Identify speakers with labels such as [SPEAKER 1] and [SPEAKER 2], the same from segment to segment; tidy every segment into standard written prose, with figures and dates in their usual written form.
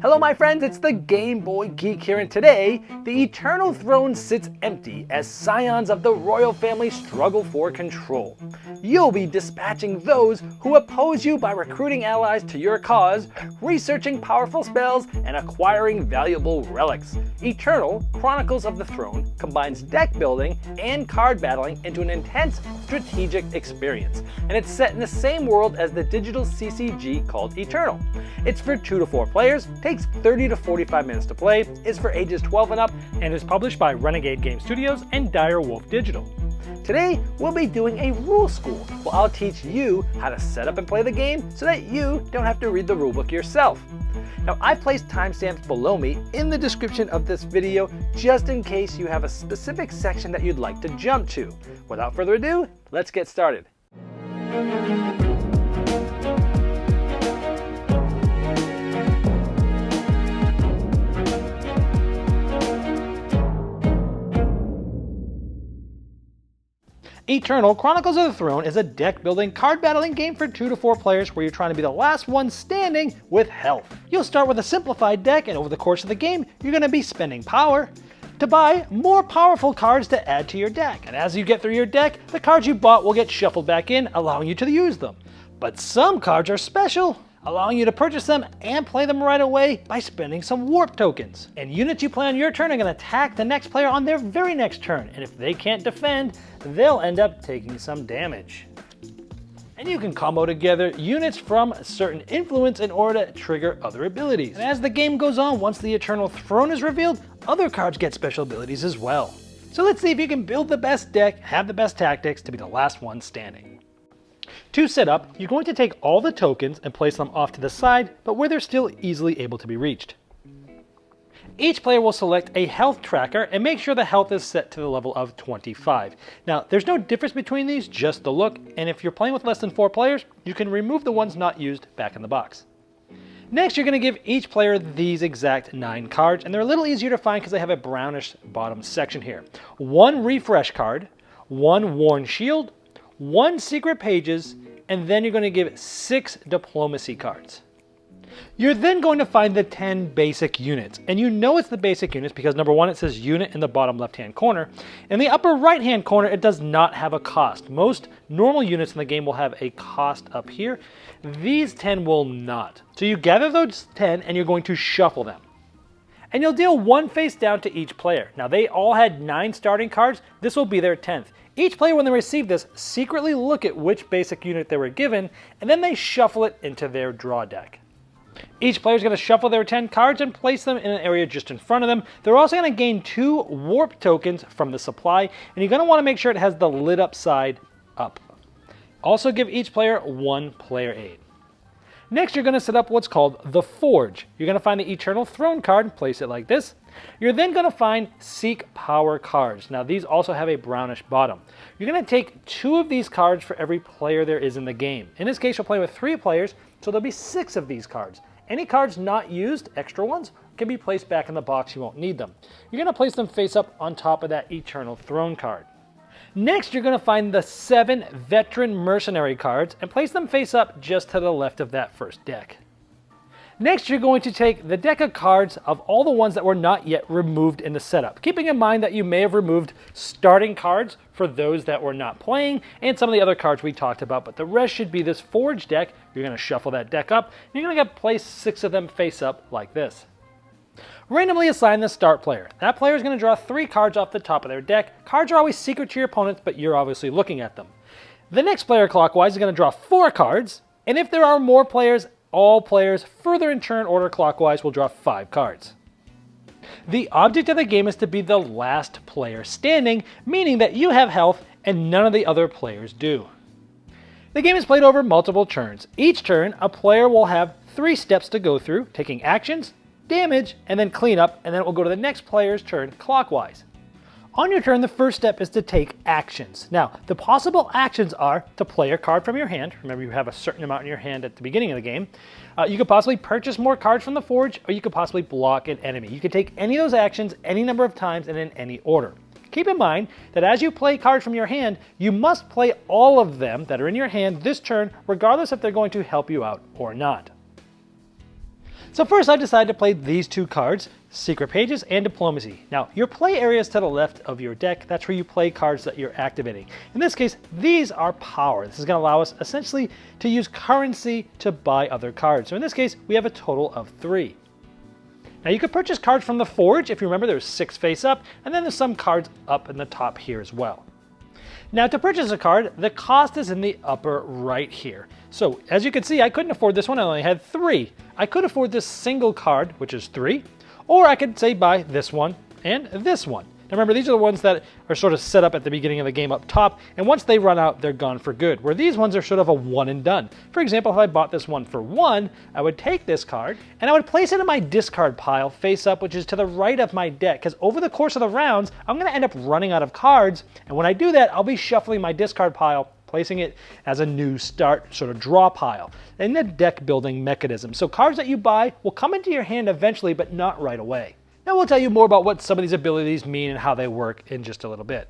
[SPEAKER 1] Hello my friends, it's the Game Boy Geek here, and today, the Eternal Throne sits empty as scions of the royal family struggle for control. You'll be dispatching those who oppose you by recruiting allies to your cause, researching powerful spells, and acquiring valuable relics. Eternal Chronicles of the Throne combines deck building and card battling into an intense strategic experience, and it's set in the same world as the digital CCG called Eternal. It's for 2 to 4 players, takes 30 to 45 minutes to play, is for ages 12 and up, and is published by Renegade Game Studios and Dire Wolf Digital. Today, we'll be doing a rule school where I'll teach you how to set up and play the game so that you don't have to read the rulebook yourself. Now, I placed timestamps below me in the description of this video just in case you have a specific section that you'd like to jump to. Without further ado, let's get started. Eternal Chronicles of the Throne is a deck-building, card-battling game for 2 to 4 players where you're trying to be the last one standing with health. You'll start with a simplified deck, and over the course of the game, you're going to be spending power to buy more powerful cards to add to your deck. And as you get through your deck, the cards you bought will get shuffled back in, allowing you to use them. But some cards are special, allowing you to purchase them and play them right away by spending some warp tokens. And units you play on your turn are going to attack the next player on their very next turn, and if they can't defend, they'll end up taking some damage. And you can combo together units from a certain influence in order to trigger other abilities. And as the game goes on, once the Eternal Throne is revealed, other cards get special abilities as well. So let's see if you can build the best deck, have the best tactics to be the last one standing. To set up, you're going to take all the tokens and place them off to the side, but where they're still easily able to be reached. Each player will select a health tracker and make sure the health is set to the level of 25. Now, there's no difference between these, just the look, and if you're playing with less than 4 players, you can remove the ones not used back in the box. Next, you're going to give each player these exact 9 cards, and they're a little easier to find because they have a brownish bottom section here. 1 refresh card, 1 worn shield, 1 secret pages, and then you're going to give 6 diplomacy cards. You're then going to find the 10 basic units, and you know it's the basic units because number 1, it says unit in the bottom left hand corner. In the upper right hand corner, it does not have a cost. Most normal units in the game will have a cost up here. These 10 will not. So you gather those 10 and you're going to shuffle them. And you'll deal 1 face down to each player. Now they all had 9 starting cards. This will be their 10th. Each player, when they receive this, secretly look at which basic unit they were given, and then they shuffle it into their draw deck. Each player is going to shuffle their 10 cards and place them in an area just in front of them. They're also going to gain 2 warp tokens from the supply, and you're going to want to make sure it has the lit up side up. Also give each player 1 player aid. Next, you're going to set up what's called the Forge. You're going to find the Eternal Throne card and place it like this. You're then going to find Seek Power cards. Now, these also have a brownish bottom. You're going to take 2 of these cards for every player there is in the game. In this case, you'll play with 3 players, so there'll be 6 of these cards. Any cards not used, extra ones, can be placed back in the box. You won't need them. You're going to place them face up on top of that Eternal Throne card. Next, you're going to find the 7 Veteran Mercenary cards and place them face up just to the left of that first deck. Next, you're going to take the deck of cards of all the ones that were not yet removed in the setup, keeping in mind that you may have removed starting cards for those that were not playing and some of the other cards we talked about, but the rest should be this Forge deck. You're going to shuffle that deck up, and you're going to place 6 of them face up like this. Randomly assign the start player. That player is going to draw 3 cards off the top of their deck. Cards are always secret to your opponents, but you're obviously looking at them. The next player clockwise is going to draw 4 cards, and if there are more players, all players further in turn order clockwise will draw 5 cards. The object of the game is to be the last player standing, meaning that you have health and none of the other players do. The game is played over multiple turns. Each turn, a player will have 3 steps to go through, taking actions, damage, and then clean up, and then it will go to the next player's turn clockwise. On your turn, the first step is to take actions. Now, the possible actions are to play a card from your hand. Remember, you have a certain amount in your hand at the beginning of the game. You could possibly purchase more cards from the Forge, or you could possibly block an enemy. You could take any of those actions any number of times and in any order. Keep in mind that as you play cards from your hand, you must play all of them that are in your hand this turn, regardless if they're going to help you out or not. So first I decided to play these two cards, Secret Pages and Diplomacy. Now your play area is to the left of your deck. That's where you play cards that you're activating. In this case, these are power. This is going to allow us essentially to use currency to buy other cards. So in this case, we have a total of 3. Now you could purchase cards from the Forge. If you remember, there's 6 face up, and then there's some cards up in the top here as well. Now to purchase a card, the cost is in the upper right here. So as you can see, I couldn't afford this one, I only had 3. I could afford this single card, which is 3, or I could say buy this one and this one. Now remember, these are the ones that are sort of set up at the beginning of the game up top, and once they run out, they're gone for good, where these ones are sort of a one and done. For example, if I bought this one for 1, I would take this card, and I would place it in my discard pile face up, which is to the right of my deck, because over the course of the rounds, I'm going to end up running out of cards, and when I do that, I'll be shuffling my discard pile, placing it as a new start sort of draw pile in the deck building mechanism. So cards that you buy will come into your hand eventually, but not right away. Now we'll tell you more about what some of these abilities mean and how they work in just a little bit.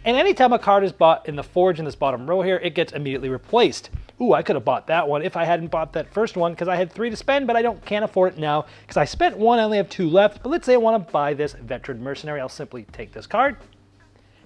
[SPEAKER 1] And anytime a card is bought in the Forge in this bottom row here, it gets immediately replaced. Ooh, I could have bought that one if I hadn't bought that first one because I had 3 to spend, but I can't afford it now because I spent 1, I only have 2 left. But let's say I want to buy this Veteran Mercenary, I'll simply take this card.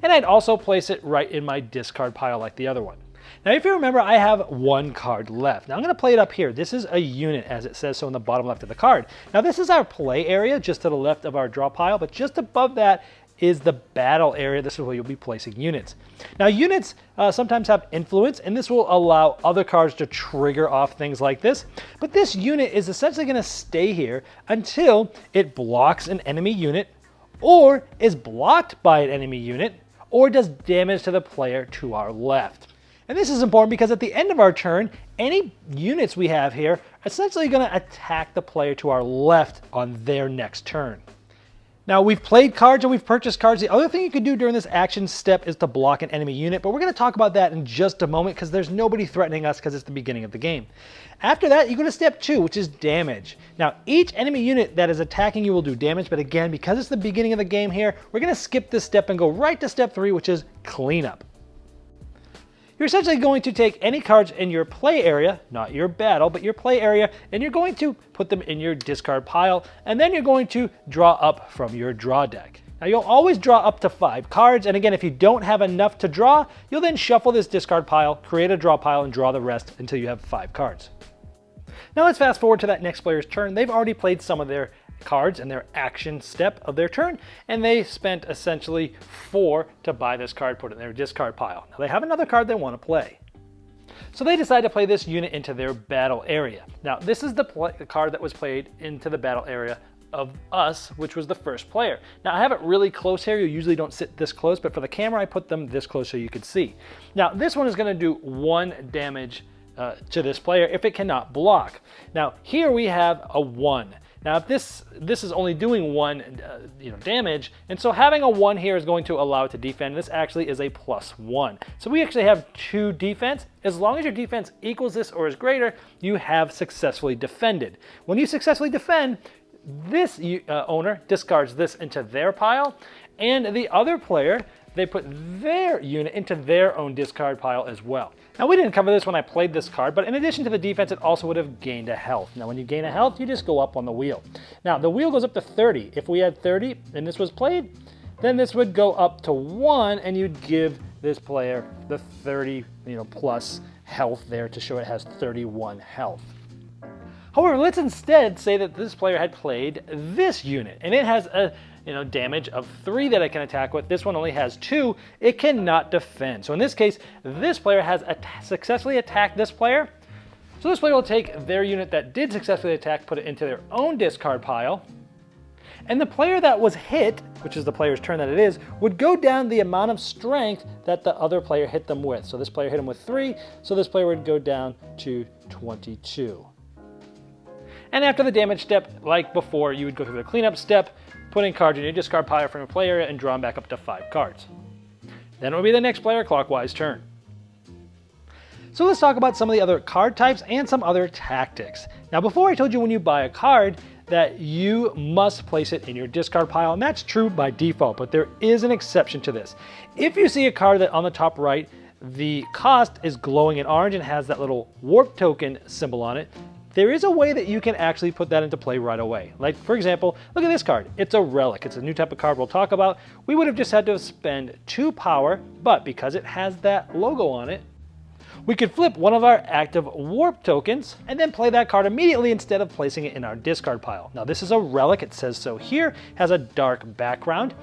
[SPEAKER 1] And I'd also place it right in my discard pile like the other one. Now if you remember, I have 1 card left. Now I'm going to play it up here. This is a unit, as it says so in the bottom left of the card. Now this is our play area just to the left of our draw pile, but just above that is the battle area. This is where you'll be placing units. Now units sometimes have influence, and this will allow other cards to trigger off things like this. But this unit is essentially going to stay here until it blocks an enemy unit, or is blocked by an enemy unit, or does damage to the player to our left. And this is important because at the end of our turn, any units we have here are essentially going to attack the player to our left on their next turn. Now we've played cards and we've purchased cards. The other thing you can do during this action step is to block an enemy unit, but we're going to talk about that in just a moment because there's nobody threatening us because it's the beginning of the game. After that, you go to step 2, which is damage. Now each enemy unit that is attacking you will do damage, but again, because it's the beginning of the game here, we're going to skip this step and go right to step 3, which is cleanup. You're essentially going to take any cards in your play area, not your battle, but your play area, and you're going to put them in your discard pile, and then you're going to draw up from your draw deck. Now you'll always draw up to 5 cards, and again, if you don't have enough to draw, you'll then shuffle this discard pile, create a draw pile, and draw the rest until you have 5 cards. Now let's fast forward to that next player's turn. They've already played some of their cards in their action step of their turn, and they spent essentially 4 to buy this card, put it in their discard pile. Now they have another card they want to play. So they decide to play this unit into their battle area. Now this is the card that was played into the battle area of us, which was the first player. Now I have it really close here. You usually don't sit this close, but for the camera I put them this close so you could see. Now this one is going to do 1 damage to this player if it cannot block. Now here we have a 1. Now if this is only doing 1 damage, and so having a 1 here is going to allow it to defend. This actually is a +1. So we actually have 2 defense. As long as your defense equals this or is greater, you have successfully defended. When you successfully defend, this owner discards this into their pile, and the other player, they put their unit into their own discard pile as well. Now we didn't cover this when I played this card, but in addition to the defense, it also would have gained a health. Now when you gain a health, you just go up on the wheel. Now the wheel goes up to 30. If we had 30 and this was played, then this would go up to 1 and you'd give this player the 30 plus health there to show it has 31 health. However, let's instead say that this player had played this unit and it has a damage of 3 that it can attack with. This one only has 2. It cannot defend. So in this case, this player has successfully attacked this player. So this player will take their unit that did successfully attack, put it into their own discard pile. And the player that was hit, which is the player's turn that it is, would go down the amount of strength that the other player hit them with. So this player hit him with 3, so this player would go down to 22. And after the damage step, like before, you would go through the cleanup step, putting cards in your discard pile from your play area and drawing back up to 5 cards. Then it will be the next player clockwise turn. So let's talk about some of the other card types and some other tactics. Now before I told you when you buy a card that you must place it in your discard pile, and that's true by default, but there is an exception to this. If you see a card that on the top right, the cost is glowing in orange and has that little warp token symbol on it, there is a way that you can actually put that into play right away. Like, for example, look at this card. It's a Relic. It's a new type of card we'll talk about. We would have just had to spend 2 power, but because it has that logo on it, we could flip one of our active warp tokens and then play that card immediately instead of placing it in our discard pile. Now this is a Relic, it says so here, has a dark background.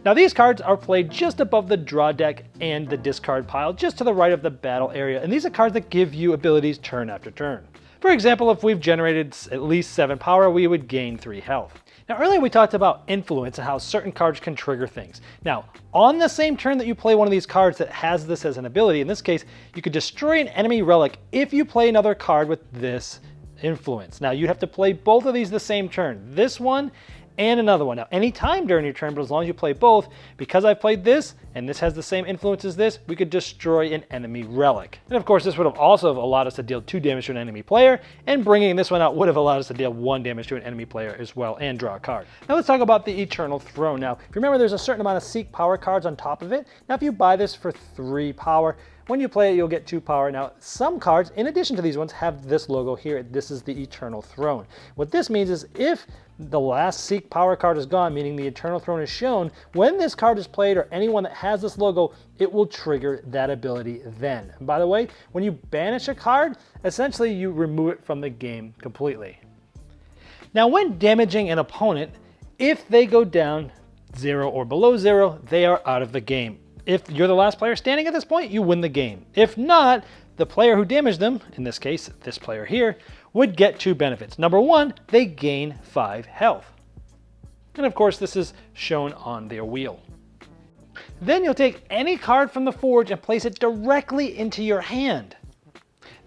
[SPEAKER 1] Now these cards are played just above the draw deck and the discard pile, just to the right of the battle area, and these are cards that give you abilities turn after turn. For example, if we've generated at least 7 power, we would gain 3 health. Now earlier we talked about influence and how certain cards can trigger things. Now, on the same turn that you play one of these cards that has this as an ability, in this case, you could destroy an enemy relic if you play another card with this influence. Now you have to play both of these the same turn, this one and another one. Now any time during your turn, but as long as you play both, because I played this and this has the same influence as this, we could destroy an enemy relic. And of course this would have also allowed us to deal 2 damage to an enemy player, and bringing this one out would have allowed us to deal 1 damage to an enemy player as well and draw a card. Now let's talk about the Eternal Throne. Now if you remember, there's a certain amount of Seek power cards on top of it. Now if you buy this for 3 power, when you play it, you'll get 2 power. Now, some cards, in addition to these ones, have this logo here. This is the Eternal Throne. What this means is if the last Seek power card is gone, meaning the Eternal Throne is shown, when this card is played or anyone that has this logo, it will trigger that ability then. And by the way, when you banish a card, essentially you remove it from the game completely. Now, when damaging an opponent, if they go down 0 or below 0, they are out of the game. If you're the last player standing at this point, you win the game. If not, the player who damaged them, in this case, this player here, would get 2 benefits. Number 1, they gain 5 health. And of course, this is shown on their wheel. Then you'll take any card from the forge and place it directly into your hand.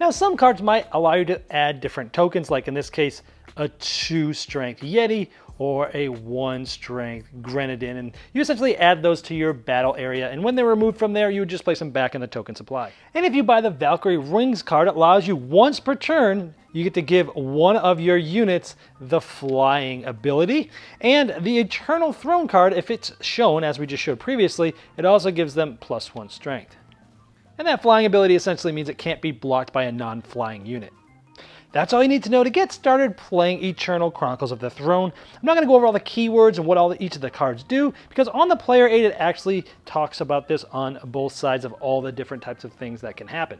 [SPEAKER 1] Now, some cards might allow you to add different tokens, like in this case, a 2 strength Yeti or a 1 strength Grenadin, and you essentially add those to your battle area, and when they're removed from there, you would just place them back in the token supply. And if you buy the Valkyrie Rings card, it allows you once per turn, you get to give one of your units the flying ability, and the Eternal Throne card, if it's shown, as we just showed previously, it also gives them +1 strength. And that flying ability essentially means it can't be blocked by a non-flying unit. That's all you need to know to get started playing Eternal Chronicles of the Throne. I'm not going to go over all the keywords and what each of the cards do, because on the player aid it actually talks about this on both sides of all the different types of things that can happen.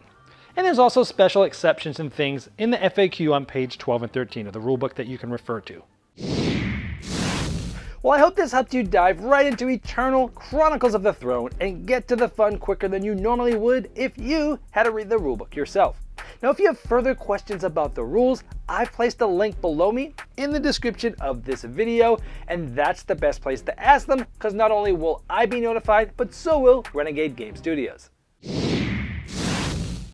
[SPEAKER 1] And there's also special exceptions and things in the FAQ on page 12 and 13 of the rulebook that you can refer to. Well, I hope this helped you dive right into Eternal Chronicles of the Throne and get to the fun quicker than you normally would if you had to read the rulebook yourself. Now, if you have further questions about the rules, I've placed a link below me in the description of this video, and that's the best place to ask them, because not only will I be notified, but so will Renegade Game Studios.